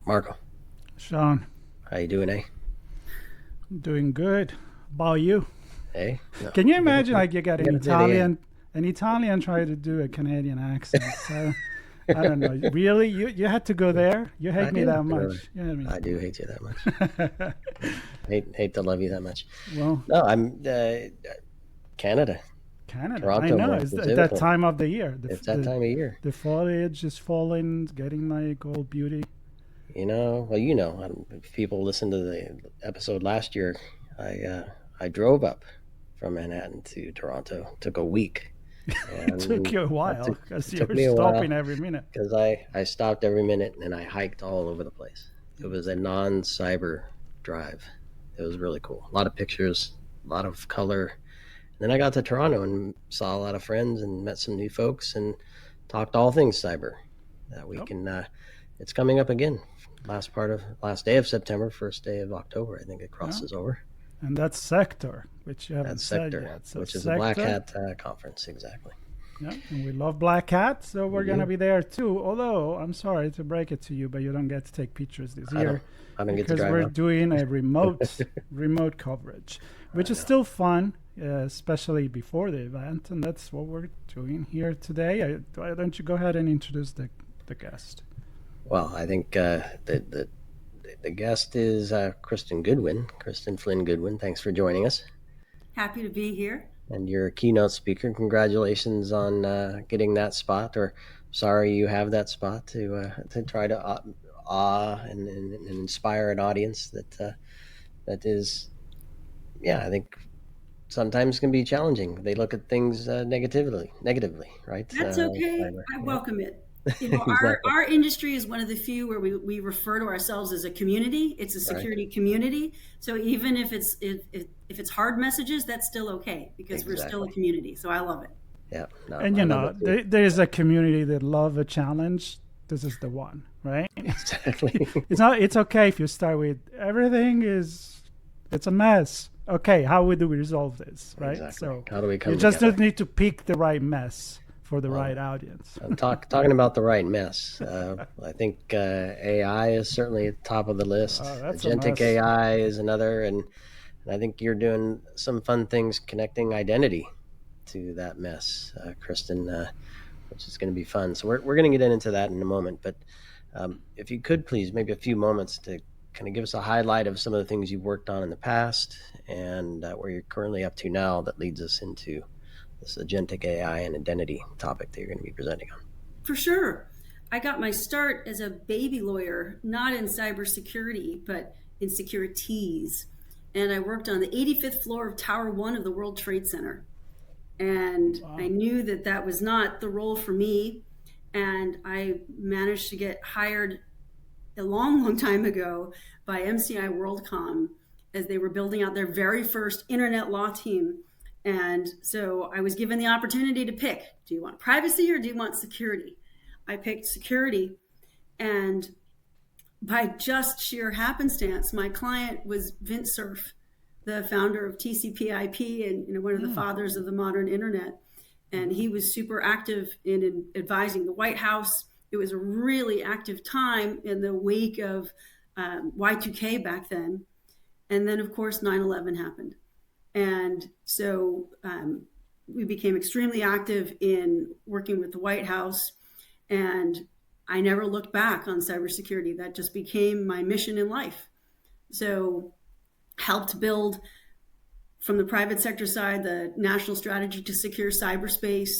Marco, Sean, how you doing, eh? I'm doing good. About you? Hey, no, Can you you gotta, imagine like you got you gotta say the end. An Italian trying to do a Canadian accent? So I don't know. Really, you had to go there? You I hate me do that have to go there. much? You know I do hate you that much. what I mean? Hate to love you that much. Well, No, I'm Canada, Canada. I Toronto know. more It's at that specifically. time of the year. It's that time of year. The foliage is falling, getting like all beauty. Well, if people listened to the episode last year, I drove up from Manhattan to Toronto. Took a week, It took and you a that while took because it you took were me a stopping while every minute. because I stopped every minute and I hiked all over the place. It was a non-cyber drive. It was really cool. A lot of pictures, a lot of color. And then I got to Toronto and saw a lot of friends and met some new folks and talked all things cyber that we Yep. can. It's coming up again. Last day of September, first day of October. I think it Yeah. crosses over. And that's sector, which you haven't That's said Sector, yet. So which is a Black sector. Hat conference. Exactly. Yeah, and we love Black Hat, so We we're gonna do. be there too. Although I'm sorry to break it to you, but you don't get to take pictures this I don't. year I don't get to because drive we're up. doing a remote coverage, which I is know. still fun, especially before the event, and that's what we're doing here today. Why don't you go ahead and introduce the guest? Well, I think the guest is Kristen Goodwin, Cristin Flynn Goodwin. Thanks for joining us. Happy to be here. And you're a keynote speaker. Congratulations on getting that spot. Or sorry you have that spot to try to awe and inspire an audience that is, yeah, I think sometimes can be challenging. They look at things negatively, right? That's okay. Cyber. I Yeah, welcome it. exactly. Our industry is one of the few where we refer to ourselves as a community. It's a Right. security community. So even if it's hard messages, that's still okay because we're still Exactly. a community. So I love it. Yeah. No, And I love it too. there is a community that love a challenge. This is the one, right? Exactly. It's not. It's okay if you start with everything is. It's a mess. Okay, how do we resolve this, right? Exactly. So How do we you come just together? need to pick the right mess for the Well, right audience. talking about the right mess. I think AI is certainly at the top of the list. That's a Agentic mess. AI is another, and I think you're doing some fun things connecting identity to that mess, Kristen, which is going to be fun. So we're going to get into that in a moment. But if you could please, maybe a few moments to kind of give us a highlight of some of the things you've worked on in the past and where you're currently up to now that leads us into this agentic AI and identity topic that you're going to be presenting on. For sure. I got my start as a baby lawyer, not in cybersecurity, but in securities. And I worked on the 85th floor of Tower 1 of the World Trade Center. And I Wow. knew that that was not the role for me. And I managed to get hired a long time ago by MCI WorldCom as they were building out their very first internet law team. And so I was given the opportunity to pick, do you want privacy or do you want security? I picked security. And by just sheer happenstance, my client was Vint Cerf, the founder of TCP/IP and one of the fathers of the modern internet. And he was super active in advising the White House. It was a really active time in the wake of Y2K back then. And then, of course, 9/11 happened. And so we became extremely active in working with the White House. And I never looked back on cybersecurity. That just became my mission in life. So helped build from the private sector side the national strategy to secure cyberspace,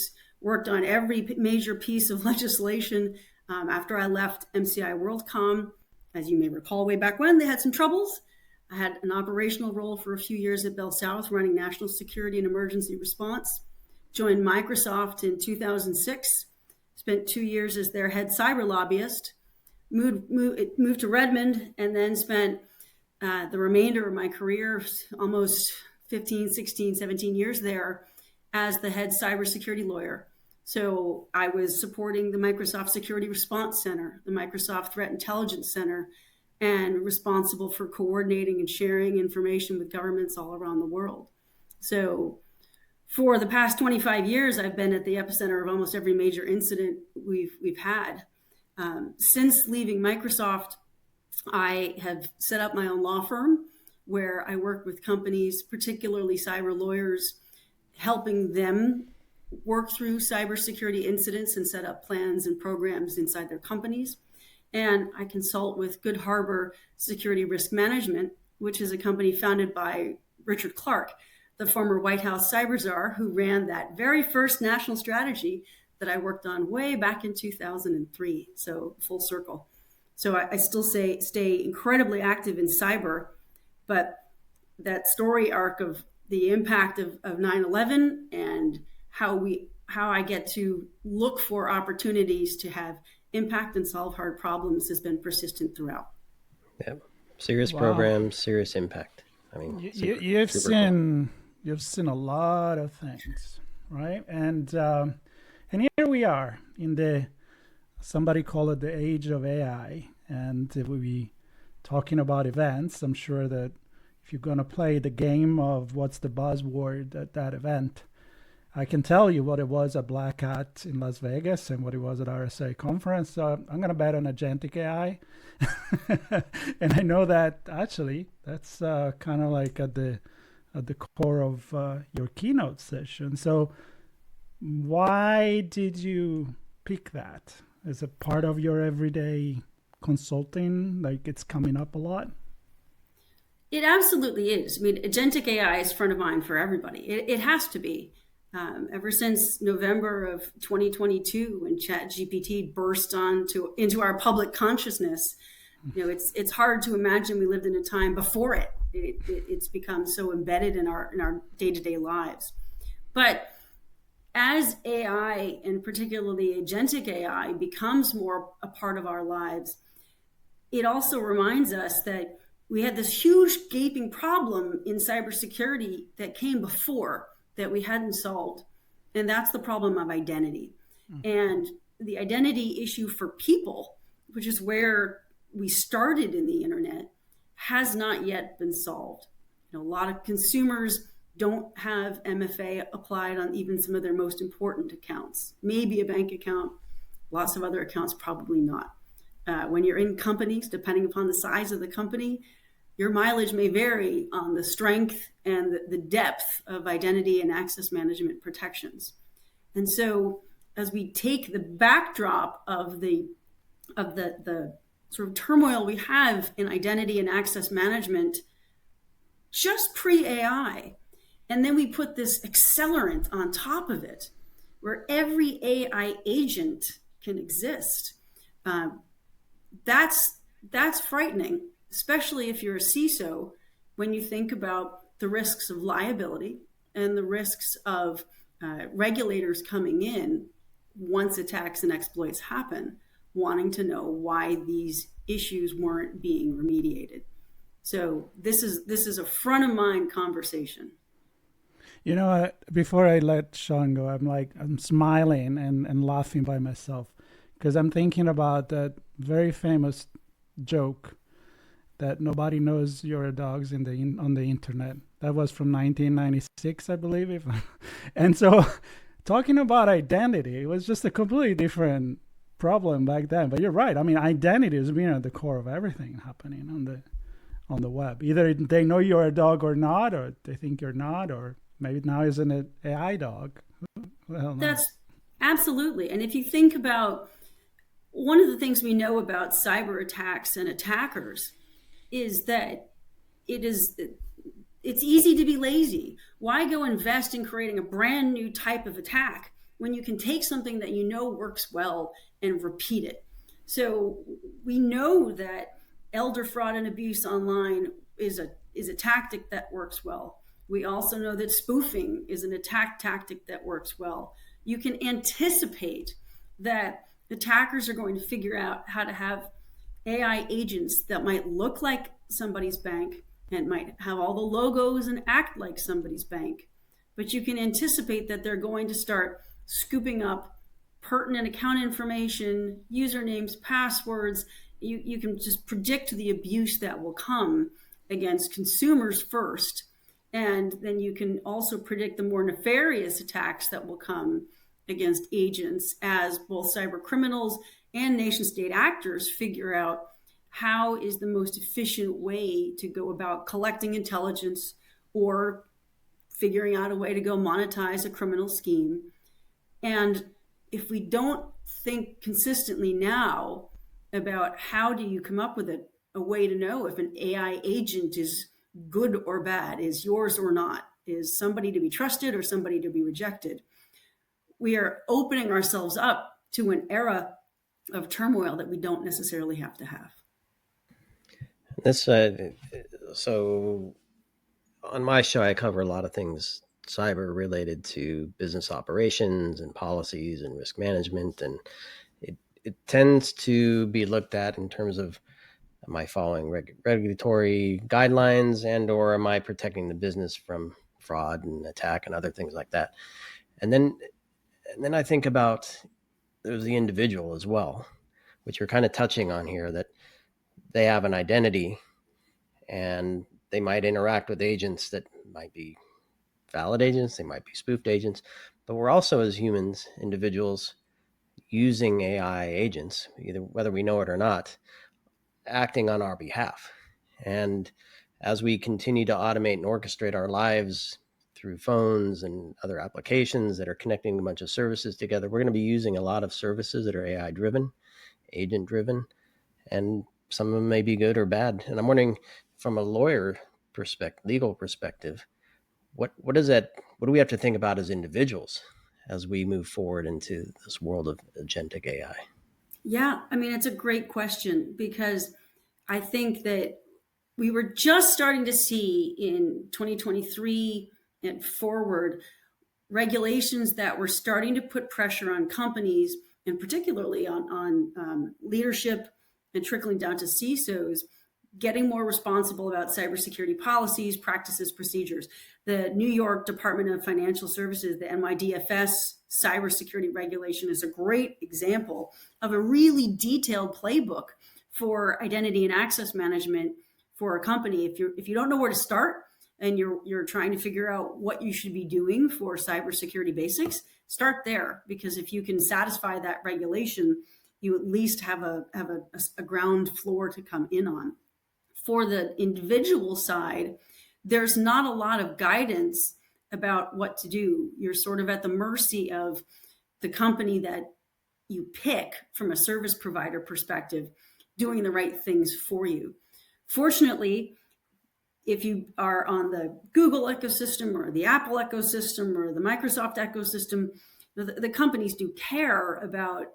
worked on every major piece of legislation after I left MCI WorldCom. As you may recall, way back when, they had some troubles. I had an operational role for a few years at Bell South, running national security and emergency response. Joined Microsoft in 2006, spent 2 years as their head cyber lobbyist, moved to Redmond, and then spent the remainder of my career, almost 15, 16, 17 years there, as the head cybersecurity lawyer. So I was supporting the Microsoft Security Response Center, the Microsoft Threat Intelligence Center, and responsible for coordinating and sharing information with governments all around the world. So for the past 25 years, I've been at the epicenter of almost every major incident we've had. Since leaving Microsoft, I have set up my own law firm where I work with companies, particularly cyber lawyers, helping them work through cybersecurity incidents and set up plans and programs inside their companies. And I consult with Good Harbor Security Risk Management, which is a company founded by Richard Clark, the former White House cyber czar who ran that very first national strategy that I worked on way back in 2003. So full circle. So I still stay incredibly active in cyber, but that story arc of the impact of 9/11 and how I get to look for opportunities to have impact and solve hard problems has been persistent throughout. Yeah, serious programs, serious impact. I mean, you've seen a lot of things, right? And here we are in the, somebody call it the age of AI, and we'll be talking about events. I'm sure that if you're going to play the game of what's the buzzword at that event, I can tell you what it was at Black Hat in Las Vegas and what it was at RSA conference. So I'm going to bet on Agentic AI. And I know that actually that's kind of like at the core of your keynote session. So why did you pick that? Is it part of your everyday consulting? Like it's coming up a lot? It absolutely is. I mean, Agentic AI is front of mind for everybody. It has to be. Ever since November of 2022, when ChatGPT burst into our public consciousness, it's hard to imagine we lived in a time before it. It's become so embedded in our day-to-day lives. But as AI, and particularly agentic AI, becomes more a part of our lives, it also reminds us that we had this huge gaping problem in cybersecurity that came before that we hadn't solved. And that's the problem of identity. And the identity issue for people, which is where we started in the internet, has not yet been solved. A lot of consumers don't have MFA applied on even some of their most important accounts. Maybe a bank account, lots of other accounts, probably not. When you're in companies, depending upon the size of the company, your mileage may vary on the strength and the depth of identity and access management protections. And so as we take the backdrop of the sort of turmoil we have in identity and access management just pre-AI, and then we put this accelerant on top of it, where every AI agent can exist, that's frightening, especially if you're a CISO, when you think about the risks of liability and the risks of regulators coming in once attacks and exploits happen, wanting to know why these issues weren't being remediated. So this is a front of mind conversation. Before I let Sean go, I'm smiling and laughing by myself because I'm thinking about that very famous joke that nobody knows you're a dog's on the internet. That was from 1996, I believe. And so talking about identity, it was just a completely different problem back then. But you're right. I mean, identity is being at the core of everything happening on the web. Either they know you're a dog or not, or they think you're not, or maybe now is an AI dog. That's absolutely. And if you think about one of the things we know about cyber attacks and attackers is that it's easy to be lazy. Why go invest in creating a brand new type of attack when you can take something that you know works well and repeat it? So we know that elder fraud and abuse online is a tactic that works well. We also know that spoofing is an attack tactic that works well. You can anticipate that attackers are going to figure out how to have AI agents that might look like somebody's bank and might have all the logos and act like somebody's bank. But you can anticipate that they're going to start scooping up pertinent account information, usernames, passwords. You can just predict the abuse that will come against consumers first. And then you can also predict the more nefarious attacks that will come against agents as both cyber criminals and nation state actors figure out how is the most efficient way to go about collecting intelligence or figuring out a way to go monetize a criminal scheme. And if we don't think consistently now about how do you come up with a way to know if an AI agent is good or bad, is yours or not, is somebody to be trusted or somebody to be rejected, we are opening ourselves up to an era of turmoil that we don't necessarily have to have. This so on my show, I cover a lot of things cyber related to business operations and policies and risk management, and it tends to be looked at in terms of, am I following regulatory guidelines, and or am I protecting the business from fraud and attack and other things like that? And then I think about there's the individual as well, which you're kind of touching on here, that they have an identity and they might interact with agents that might be valid agents, they might be spoofed agents, but we're also, as humans, individuals, using AI agents, either whether we know it or not, acting on our behalf. And as we continue to automate and orchestrate our lives through phones and other applications that are connecting a bunch of services together, we're going to be using a lot of services that are AI driven, agent driven, and some of them may be good or bad. And I'm wondering, from a lawyer perspective, legal perspective, what do we have to think about as individuals as we move forward into this world of agentic AI? Yeah, I mean, it's a great question, because I think that we were just starting to see in 2023 and forward regulations that were starting to put pressure on companies, and particularly on leadership, and trickling down to CISOs, getting more responsible about cybersecurity policies, practices, procedures. The New York Department of Financial Services, the NYDFS cybersecurity regulation, is a great example of a really detailed playbook for identity and access management for a company. If you don't know where to start and you're trying to figure out what you should be doing for cybersecurity basics, start there, because if you can satisfy that regulation, you at least have a ground floor to come in on. For the individual side, there's not a lot of guidance about what to do. You're sort of at the mercy of the company that you pick from a service provider perspective, doing the right things for you. Fortunately, if you are on the Google ecosystem or the Apple ecosystem or the Microsoft ecosystem, the companies do care about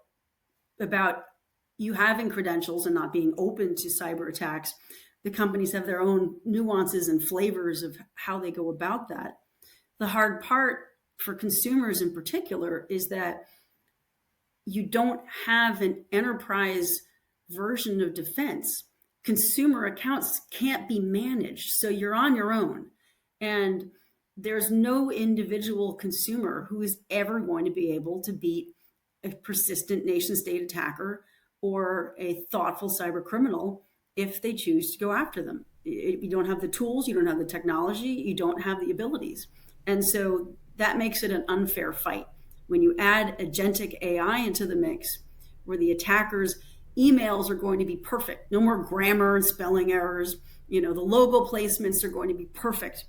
you having credentials and not being open to cyber attacks. The companies have their own nuances and flavors of how they go about that. The hard part for consumers in particular is that you don't have an enterprise version of defense. Consumer accounts can't be managed, so you're on your own. And there's no individual consumer who is ever going to be able to beat a persistent nation state attacker or a thoughtful cyber criminal if they choose to go after them. You don't have the tools, you don't have the technology, you don't have the abilities. And so that makes it an unfair fight. When you add agentic AI into the mix, where the attackers' emails are going to be perfect, no more grammar and spelling errors, the logo placements are going to be perfect.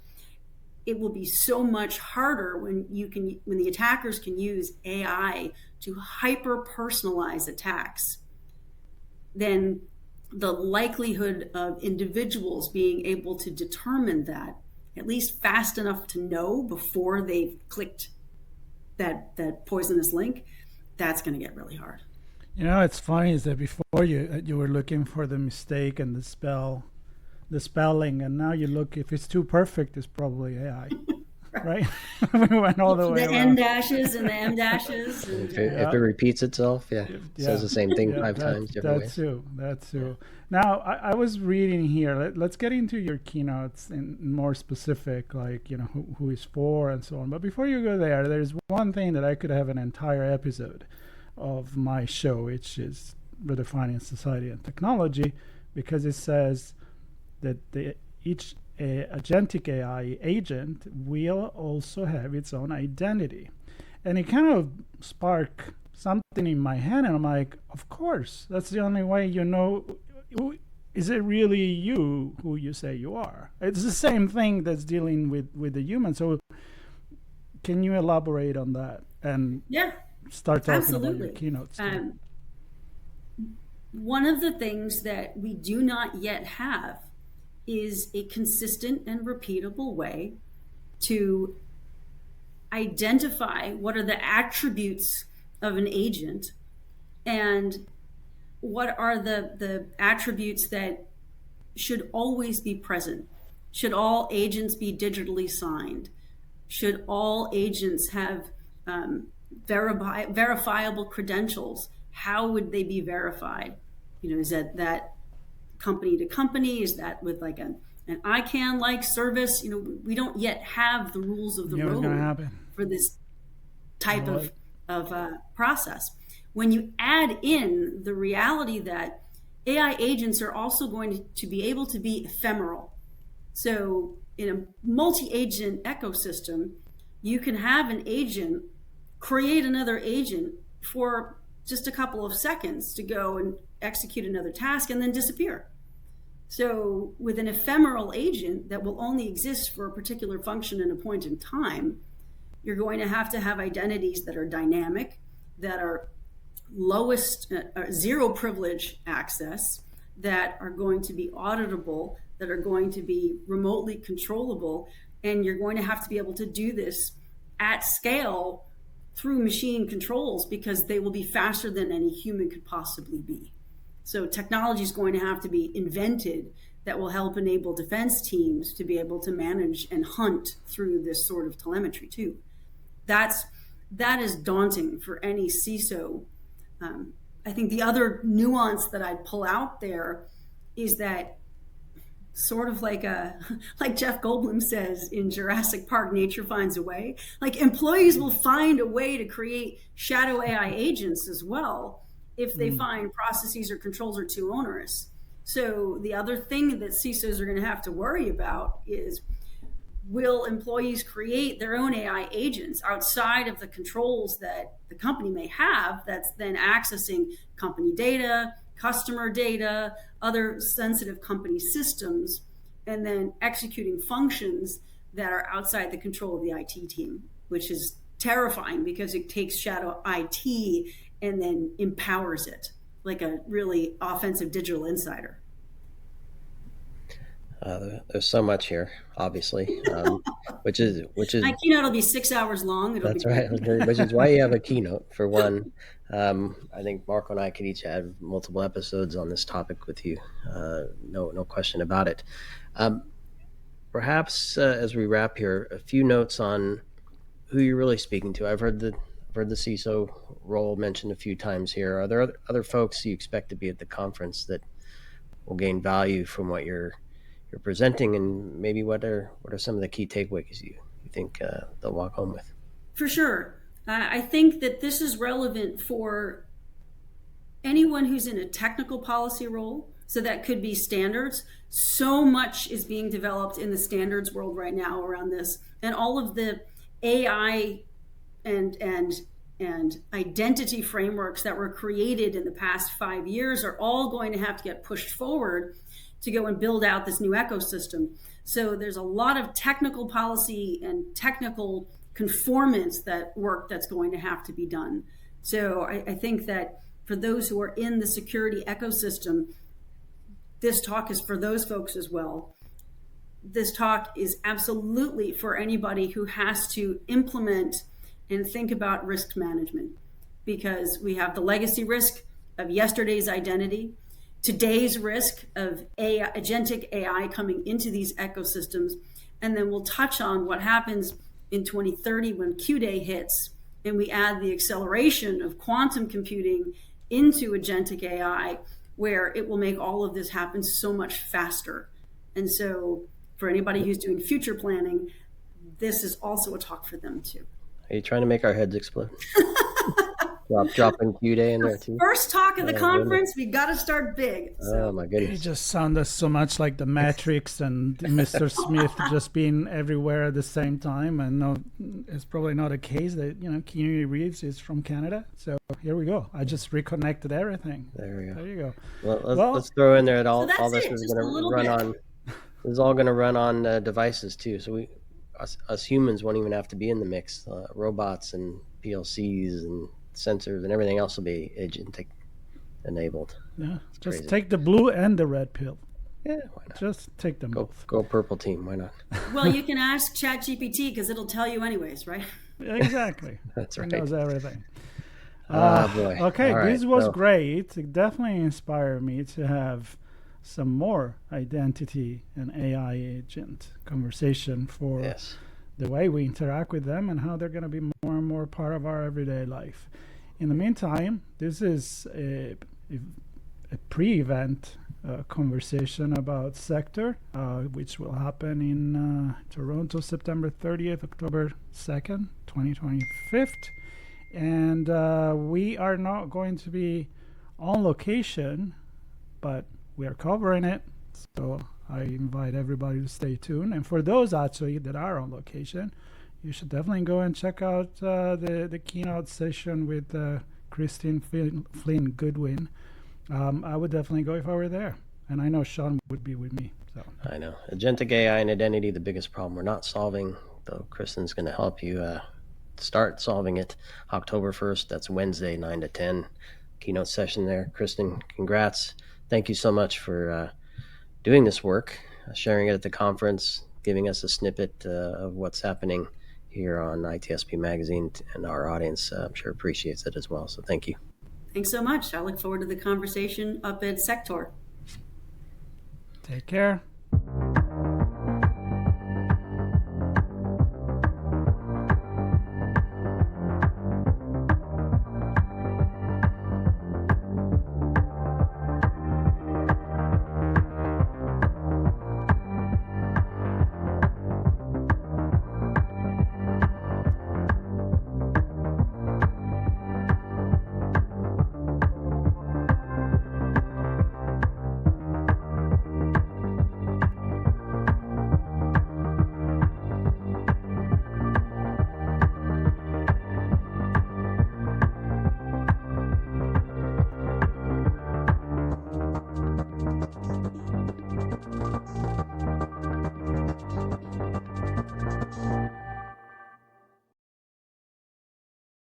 It will be so much harder when the attackers can use AI to hyper personalize attacks. Then the likelihood of individuals being able to determine that, at least fast enough to know before they've clicked that poisonous link, that's going to get really hard. It's funny is that before you were looking for the mistake and the spelling, and now you look, if it's too perfect, it's probably AI. Right? We went all the way around. N dashes and the M dashes. If it repeats itself, it says the same thing 5 times different ways. That's true. Now, I was reading here. Let's get into your keynotes and more specific, like, who is for and so on. But before you go there, there's one thing that I could have an entire episode of my show, which is Redefining Society and Technology, because it says that each agentic AI agent will also have its own identity. And it kind of sparked something in my head, and I'm like, of course, that's the only way is it really you who you say you are? It's the same thing that's dealing with the human. So can you elaborate on that and start talking about your keynotes? One of the things that we do not yet have is a consistent and repeatable way to identify what are the attributes of an agent and what are the attributes that should always be present. Should all agents be digitally signed? Should all agents have verifiable credentials? How would they be verified? Is that company to company? Is that with like an ICANN-like service? We don't yet have the rules of the road for this type of process. When you add in the reality that AI agents are also going to be able to be ephemeral. So in a multi-agent ecosystem, you can have an agent create another agent for just a couple of seconds to go and execute another task and then disappear. So with an ephemeral agent that will only exist for a particular function and a point in time, you're going to have identities that are dynamic, that are lowest zero privilege access, that are going to be auditable, that are going to be remotely controllable, and you're going to have to be able to do this at scale through machine controls because they will be faster than any human could possibly be. So technology is going to have to be invented that will help enable defense teams to be able to manage and hunt through this sort of telemetry too. That is daunting for any CISO. I think the other nuance that I'd pull out there is that sort of like Jeff Goldblum says in Jurassic Park, nature finds a way. Like employees will find a way to create shadow AI agents as well if they find processes or controls are too onerous. So the other thing that CISOs are going to have to worry about is, will employees create their own AI agents outside of the controls that the company may have that's then accessing company data, customer data, other sensitive company systems, and then executing functions that are outside the control of the IT team, which is terrifying because it takes shadow IT and then empowers it like a really offensive digital insider. There's so much here, obviously, which is my keynote will be 6 hours long. That's right, which is why you have a keynote for one. I think Marco and I could each have multiple episodes on this topic with you. No question about it. Perhaps as we wrap here, a few notes on who you're really speaking to. I've heard the CISO role mentioned a few times here. Are there other folks you expect to be at the conference that will gain value from what you're presenting, and maybe what are some of the key takeaways you think they'll walk home with? For sure. I think that this is relevant for anyone who's in a technical policy role. So that could be standards. So much is being developed in the standards world right now around this, and all of the AI and identity frameworks that were created in the past 5 years are all going to have to get pushed forward to go and build out this new ecosystem. So there's a lot of technical policy and technical conformance that's going to have to be done. So I think that for those who are in the security ecosystem, this talk is for those folks as well. This talk is absolutely for anybody who has to implement and think about risk management, because we have the legacy risk of yesterday's identity, today's risk of agentic AI coming into these ecosystems, and then we'll touch on what happens in 2030 when Q-Day hits and we add the acceleration of quantum computing into agentic AI, where it will make all of this happen so much faster. And so for anybody who's doing future planning, this is also a talk for them too. Are you trying to make our heads explode? Dropping Q day in there too. First talk of the conference, Goodness. we got to start big. Oh my It goodness. just sounded so much like the Matrix and Mr. Smith just being everywhere at the same time. And no, it's probably not a case that, Keanu Reeves is from Canada. So here we go. I just reconnected everything. There we go. There you go. Well, let's throw in there that So that's all this it, is just going a to little run bit. on. This is all going to run on devices too. So us humans won't even have to be in the mix. Robots and PLCs and sensors and everything else will be agentic enabled. Yeah, It's just crazy. take the blue and the red pill. Yeah, why not? Just take them both. Go purple team. Why not? Well, you can ask ChatGPT because it'll tell you anyways, right? Exactly. That's It right. knows everything. Boy. Okay, All right, this was so- great. It definitely inspired me to have some more identity and AI agent conversation for Yes. the way we interact with them and how they're going to be more and more part of our everyday life. In the meantime, this is a pre-event conversation about Sector, which will happen in Toronto, September 30th, October 2nd, 2025. And we are not going to be on location, but we are covering it. So I invite everybody to stay tuned. And for those actually that are on location, you should definitely go and check out the keynote session with Cristin Flynn Goodwin. I would definitely go if I were there. And I know Sean would be with me. So I know. Agentic AI and identity, the biggest problem we're not solving, though Kristen's going to help you start solving it. October 1st, that's Wednesday, 9 to 10. Keynote session there. Kristen, congrats. Thank you so much for doing this work, sharing it at the conference, giving us a snippet of what's happening here on ITSP Magazine, and our audience, I'm sure, appreciates it as well. So thank you. Thanks so much. I look forward to the conversation up at Sector. take care.